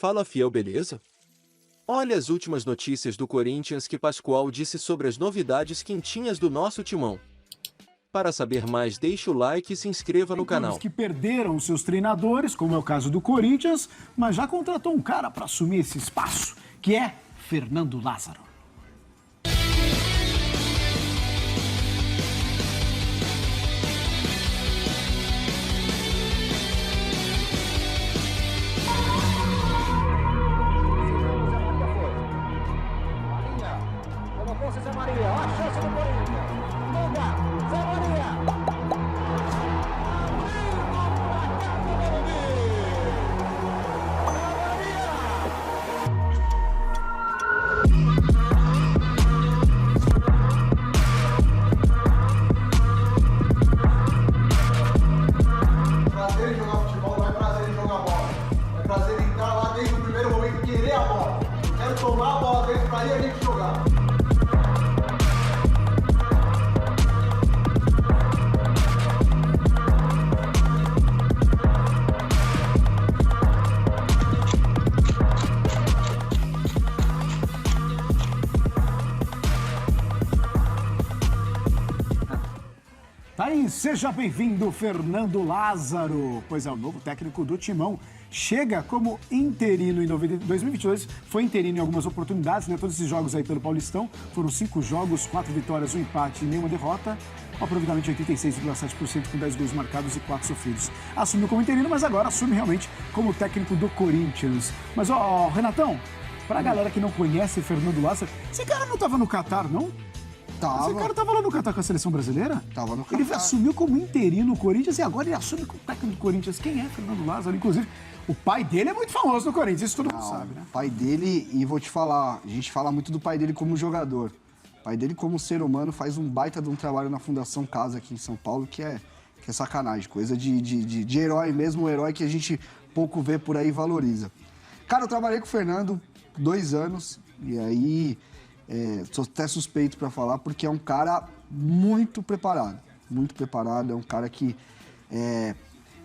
Fala, fiel, beleza? Olha as últimas notícias do Corinthians que Pascoal disse sobre as novidades quentinhas do nosso timão. Para saber mais, deixe o like e se inscreva no canal. Que perderam seus treinadores, como é o caso do Corinthians, mas já contratou um cara para assumir esse espaço, que é Fernando Lázaro. Tomar a bola dentro pra ir a gente jogar. Tá aí, seja bem-vindo, Fernando Lázaro. Pois é, o novo técnico do Timão. Chega como interino em 2022, foi interino em algumas oportunidades, né? Todos esses jogos aí pelo Paulistão, foram 5 jogos, 4 vitórias, 1 empate e nenhuma derrota, um aproveitamento de 86,7% com 10 gols marcados e 4 sofridos. Assumiu como interino, mas agora assume realmente como técnico do Corinthians. Mas, ó, Renatão, pra galera que não conhece Fernando Lázaro, esse cara não tava no Catar, não? Esse cara tava lá no Catar com a seleção brasileira? Tava no Catar. Ele assumiu como interino o Corinthians e agora ele assume como técnico do Corinthians. Quem é Fernando Lázaro? Inclusive, o pai dele é muito famoso no Corinthians, isso todo mundo sabe, né? O pai dele, e vou te falar, a gente fala muito do pai dele como jogador. O pai dele como ser humano faz um baita de um trabalho na Fundação Casa aqui em São Paulo, que é sacanagem, coisa de herói mesmo, um herói que a gente pouco vê por aí e valoriza. Cara, eu trabalhei com o Fernando 2 anos, e aí sou até suspeito para falar, porque é um cara muito preparado, é um cara que...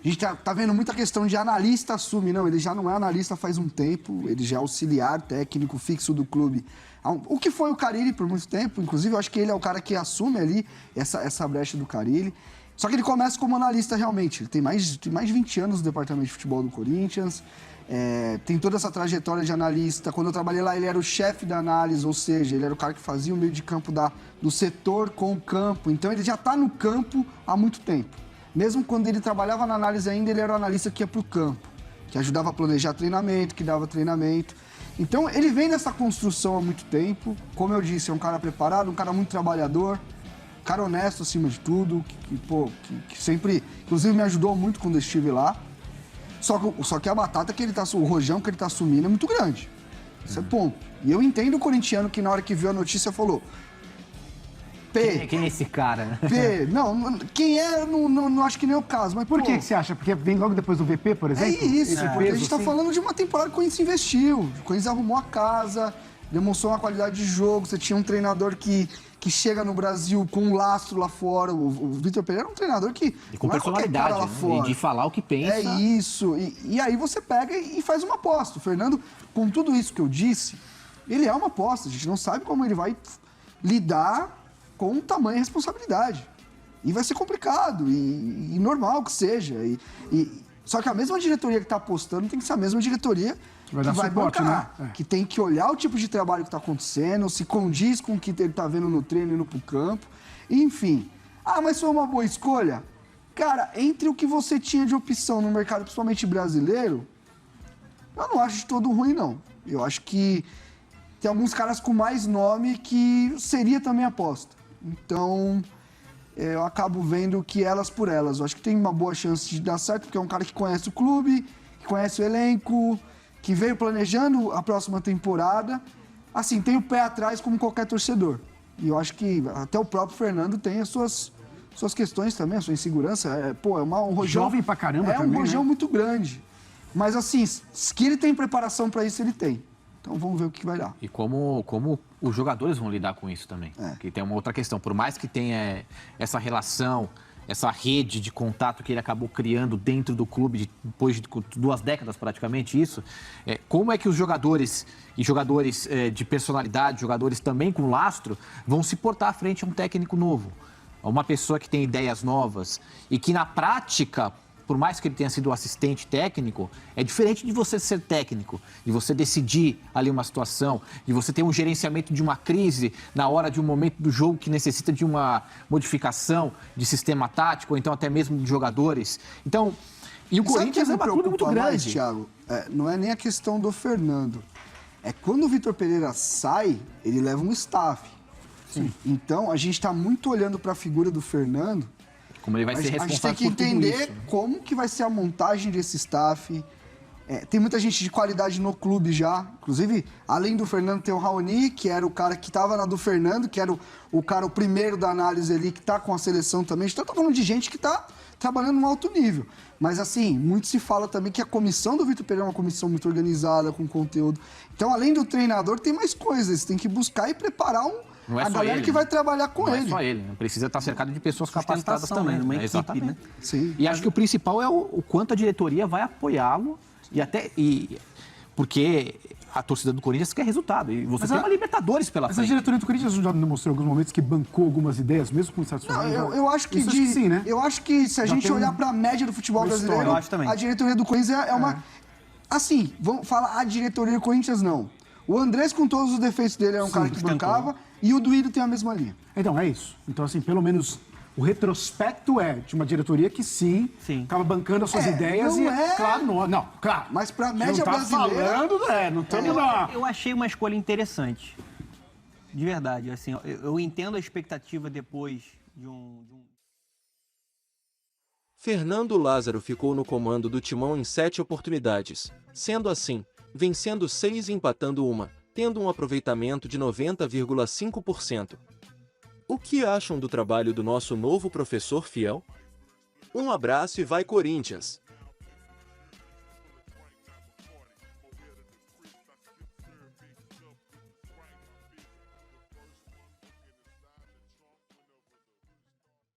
A gente tá vendo muita questão de analista assume. Não, ele já não é analista faz um tempo, ele já é auxiliar técnico fixo do clube. O que foi o Carille por muito tempo, inclusive eu acho que ele é o cara que assume ali essa brecha do Carille. Só que ele começa como analista realmente, ele tem mais de 20 anos no departamento de futebol do Corinthians, tem toda essa trajetória de analista. Quando eu trabalhei lá, ele era o chefe da análise, ou seja, ele era o cara que fazia o meio de campo do setor com o campo. Então ele já está no campo há muito tempo. Mesmo quando ele trabalhava na análise ainda, ele era o analista que ia para o campo, que ajudava a planejar treinamento, que dava treinamento. Então, ele vem nessa construção há muito tempo. Como eu disse, é um cara preparado, um cara muito trabalhador, um cara honesto acima de tudo, que sempre, inclusive, me ajudou muito quando eu estive lá. Só que a batata que ele tá, o rojão que ele tá assumindo é muito grande. Isso é ponto. E eu entendo o corintiano que na hora que viu a notícia falou... Quem é esse cara, né? Quem é, não acho que nem é o caso. Mas, Por que você acha? Porque vem logo depois do VP, por exemplo? É isso, porque a gente tá falando de uma temporada que o Corinthians investiu. O Corinthians arrumou a casa, demonstrou uma qualidade de jogo. Você tinha um treinador que chega no Brasil com um lastro lá fora. O Vitor Pereira é um treinador que e com personalidade, lá fora. De falar o que pensa. É isso. E aí você pega e faz uma aposta. O Fernando, com tudo isso que eu disse, ele é uma aposta. A gente não sabe como ele vai lidar com tamanha responsabilidade. E vai ser complicado, e normal que seja. Só que a mesma diretoria que está apostando tem que ser a mesma diretoria que vai bancar, né? Que tem que olhar o tipo de trabalho que está acontecendo, se condiz com o que ele está vendo no treino e indo para o campo. Enfim. Mas foi uma boa escolha? Cara, entre o que você tinha de opção no mercado, principalmente brasileiro, eu não acho de todo ruim, não. Eu acho que tem alguns caras com mais nome que seria também aposta. Então, eu acabo vendo que elas por elas. Eu acho que tem uma boa chance de dar certo, porque é um cara que conhece o clube, que conhece o elenco, que veio planejando a próxima temporada. Assim, tem o pé atrás como qualquer torcedor. E eu acho que até o próprio Fernando tem as suas questões também, a sua insegurança. É um rojão... Jovem pra caramba também, um rojão né? muito grande. Mas, assim, que ele tem preparação para isso, ele tem. Então vamos ver o que vai dar. E como os jogadores vão lidar com isso também. Que tem uma outra questão. Por mais que tenha essa relação essa rede de contato que ele acabou criando dentro do clube, depois de 2 décadas praticamente isso, como é que os jogadores e jogadores de personalidade, jogadores também com lastro, vão se portar à frente a um técnico novo, a uma pessoa que tem ideias novas e que na prática, por mais que ele tenha sido assistente técnico, é diferente de você ser técnico, de você decidir ali uma situação, de você ter um gerenciamento de uma crise na hora de um momento do jogo que necessita de uma modificação de sistema tático, ou então até mesmo de jogadores. Então, e o Corinthians é uma clube muito grande. Mais, Thiago, não é nem a questão do Fernando. É quando o Vitor Pereira sai, ele leva um staff. Sim. Então, a gente está muito olhando para a figura do Fernando. Como ele vai ser responsável. A gente tem que entender como que vai ser a montagem desse staff. Tem muita gente de qualidade no clube já. Inclusive, além do Fernando, tem o Raoni, que era o cara que estava na do Fernando, que era o primeiro da análise ali, que está com a seleção também. A gente está falando de gente que está trabalhando num alto nível. Mas, assim, muito se fala também que a comissão do Vitor Pereira é uma comissão muito organizada, com conteúdo. Então, além do treinador, tem mais coisas. Tem que buscar e preparar a galera que vai trabalhar com ele. Não é só ele, precisa estar cercado de pessoas capacitadas também. Uma equipe, exatamente. né? Sim. E acho que o principal é o quanto a diretoria vai apoiá-lo porque a torcida do Corinthians quer resultado. E você tem uma Libertadores pela frente. Mas a diretoria do Corinthians já demonstrou em alguns momentos que bancou algumas ideias, mesmo com certos problemas. Eu acho que sim, né? Eu acho que se a gente olhar para a média do futebol brasileiro, a diretoria do Corinthians é uma... Assim, vamos falar a diretoria do Corinthians, não. O Andrés, com todos os defeitos dele, era um cara que bancava, e o Duílio tem a mesma linha. Então, é isso. Então, assim, pelo menos o retrospecto de uma diretoria que sim. Acaba bancando as suas ideias claro, claro. Mas pra média brasileira... não estamos lá. Eu achei uma escolha interessante. De verdade, assim, eu entendo a expectativa depois de um... Fernando Lázaro ficou no comando do Timão em 7 oportunidades. Sendo assim, vencendo 6 e empatando 1, tendo um aproveitamento de 90,5%. O que acham do trabalho do nosso novo professor fiel? Um abraço e vai Corinthians!